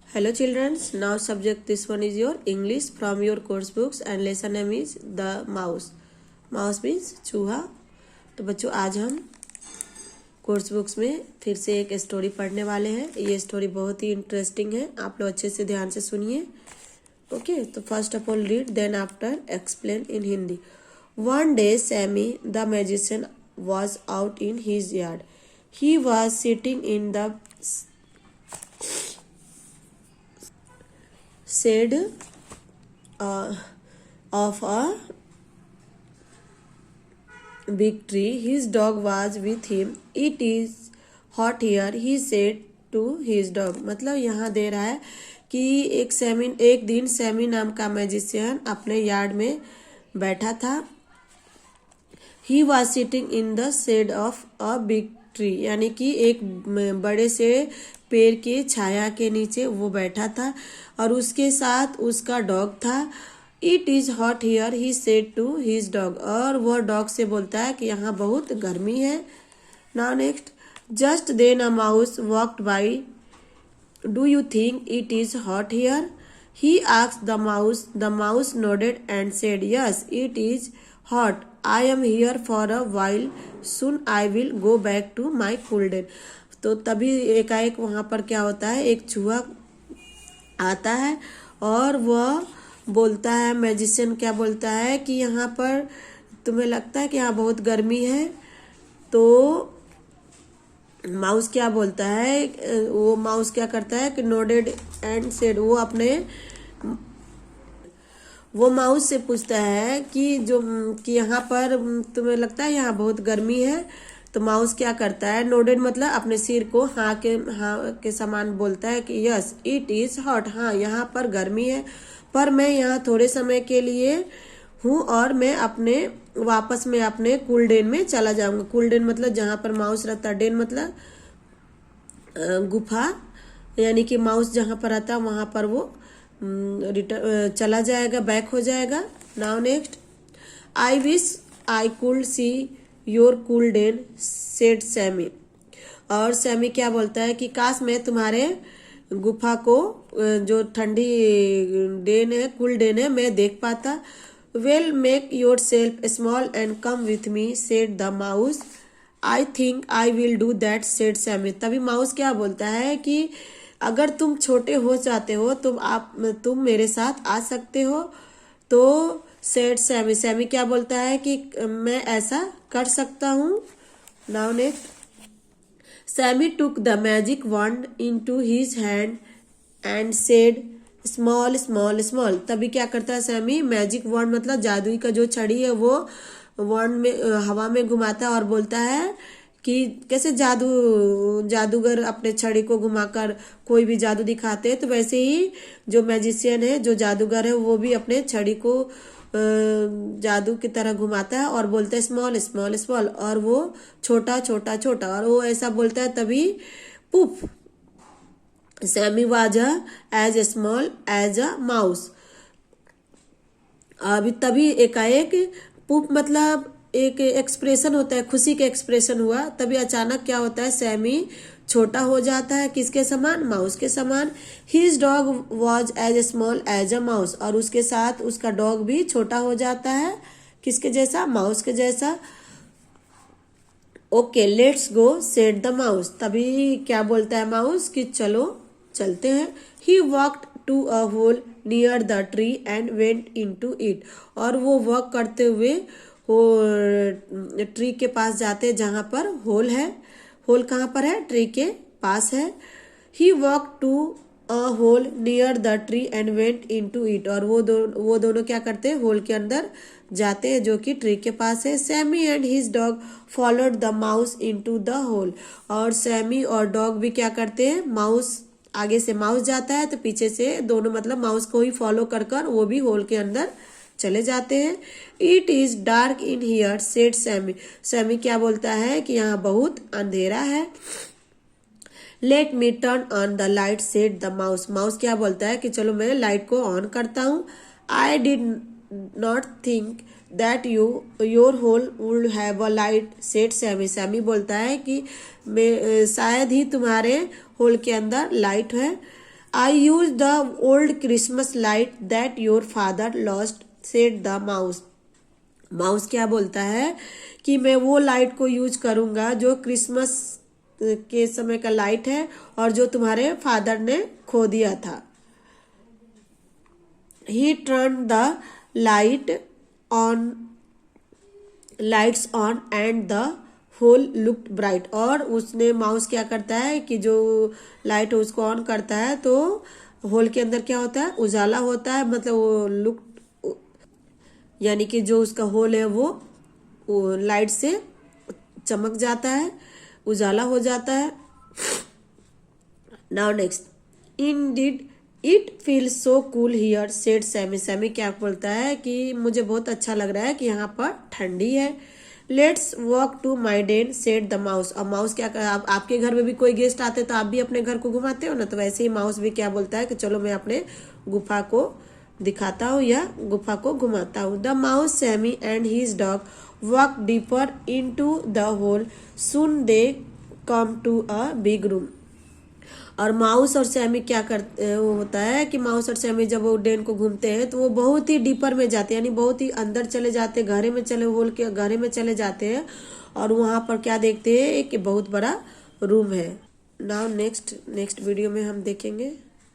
Hello children, now subject this one is your English from your course books and lesson name is the mouse. Mouse means चूहा। तो बच्चों आज हम course books में फिर से एक स्टोरी पढ़ने वाले हैं। ये स्टोरी बहुत ही इंटरेस्टिंग है, आप लोग अच्छे से ध्यान से सुनिए। ओके, तो first of all read then after explain in Hindi. One day Sammy the magician was out in his yard. He was sitting in the shade of a big tree. His dog was with him. It is hot here, he said to his dog. मतलब यहाँ दे रहा है कि एक दिन Sami नाम का magician अपने यार्ड में बैठा था। He was sitting in the shade of a big tree, यानी कि एक बड़े से पेड़ की छाया के नीचे वो बैठा था और उसके साथ उसका डॉग था। It is hot here, he said to his dog. और वह डॉग से बोलता है कि यहाँ बहुत गर्मी है। Now next, just then a mouse walked by. Do you think it is hot here? He asked the mouse. The mouse nodded and said, yes, it is hot. I am here for a while. Soon I will go back to my cool den. तो तभी एकाएक वहाँ पर क्या होता है, एक चूहा आता है और वह बोलता है, मैजिशियन क्या बोलता है कि यहाँ पर तुम्हें लगता है कि यहाँ बहुत गर्मी है। तो माउस क्या बोलता है, वो माउस क्या करता है कि नोडेड एंड सेड, वो माउस से पूछता है कि यहाँ पर तुम्हें लगता है यहाँ बहुत गर्मी है। तो माउस क्या करता है, नोडेड मतलब अपने सिर को हाँ के समान बोलता है कि यस इट इज हॉट, हाँ यहाँ पर गर्मी है, पर मैं यहाँ थोड़े समय के लिए हूँ और मैं वापस में अपने कूल डेन में चला जाऊंगा। कूल डेन मतलब जहाँ पर माउस रहता है, डेन मतलब गुफा, यानी कि माउस जहाँ पर रहता है वहाँ पर वो चला जाएगा, बैक हो जाएगा। Now next, I wish I could see your cool den said Sammy. और सैमी क्या बोलता है कि काश मैं तुम्हारे गुफा को, जो ठंडी डेन है, कूल डेन है, मैं देख पाता। Well make yourself small and come with me said the mouse. I think I will do that said Sammy. तभी माउस क्या बोलता है कि अगर तुम छोटे हो जाते हो तुम मेरे साथ आ सकते हो। तो सेड सैमी, सैमी क्या बोलता है कि मैं ऐसा कर सकता हूँ। Now next, Sammy took the magic wand into his hand and said small small small. तभी क्या करता है सैमी, मैजिक वॉन्ड मतलब जादुई का जो छड़ी है वो वॉन्ड में हवा में घुमाता है और बोलता है कि कैसे जादूगर अपने छड़ी को घुमाकर कोई भी जादू दिखाते हैं, तो वैसे ही जो मैजिशियन है, जो जादूगर है, वो भी अपने छड़ी को जादू की तरह घुमाता है और बोलता है स्मॉल स्मॉल स्मॉल, और वो छोटा छोटा छोटा, और वो ऐसा बोलता है तभी poof, Sammy was as small as a mouse. अभी तभी एकाएक पुफ मतलब एक एक्सप्रेशन होता है, खुशी का एक्सप्रेशन हुआ। तभी अचानक क्या होता है, सैमी छोटा हो जाता है, किसके समान, माउस के समान। His dog was as small as a mouse, और उसके साथ उसका डॉग भी छोटा हो जाता है, किसके जैसा, माउस के जैसा। Okay let's go said the mouse. तभी क्या बोलता है माउस कि चलो चलते हैं। He walked to a hole near the tree and went into it. और वो वॉक करते हुए वो ट्री के पास जाते जहां पर होल है। होल कहाँ पर है, ट्री के पास है। He walk to a hole near the tree and went into it. और वो दोनों क्या करते हैं, होल के अंदर जाते हैं जो कि ट्री के पास है। Sammy and his dog followed the mouse into the hole. और सैमी और डॉग भी क्या करते हैं, माउस आगे से माउस जाता है तो पीछे से दोनों मतलब माउस को ही फॉलो कर वो भी होल के अंदर चले जाते हैं। It is dark in here said Sammy. Sammy क्या बोलता है कि यहाँ बहुत अंधेरा है। Let me turn on the light said the mouse. Mouse क्या बोलता है कि चलो मैं लाइट को ऑन करता हूँ। I did not think that your hole would have a light said Sammy. Sammy बोलता है कि मैं शायद ही तुम्हारे होल के अंदर लाइट है। I use the old Christmas light that your father lost, said the mouse. Mouse क्या बोलता है कि मैं वो लाइट को यूज करूंगा जो क्रिसमस के समय का लाइट है और जो तुम्हारे फादर ने खो दिया था। He turn the lights on and the hole looked bright. और उसने माउस क्या करता है कि जो लाइट है उसको ऑन करता है तो होल के अंदर क्या होता है, उजाला होता है, मतलब वो लुक, यानी कि जो उसका होल है वो लाइट से चमक जाता है, उजाला हो जाता है। Now next, in did it feel so cool here, said Sammy. Sammy क्या बोलता है कि मुझे बहुत अच्छा लग रहा है कि यहाँ पर ठंडी है। Let's walk to my den, said the mouse. और माउस क्या कर, आपके घर में भी कोई गेस्ट आते तो आप भी अपने घर को घुमाते हो ना, तो वैसे ही माउस भी क्या बोलता है कि चलो मैं अपने गुफा को दिखाता हूँ या गुफा को घुमाता हूँ। The mouse, Sammy and his dog walk deeper into the hole, soon they come to a big room. और माउस और सैमी क्या करते, वो होता है कि माउस और सैमी जब वो डेन को घूमते हैं तो वो बहुत ही डीपर में जाते हैं, यानी बहुत ही अंदर चले जाते हैं, होल के गहरे में चले जाते हैं। और वहां पर क्या देखते हैं कि बहुत बड़ा रूम है। नाउ नेक्स्ट वीडियो में हम देखेंगे।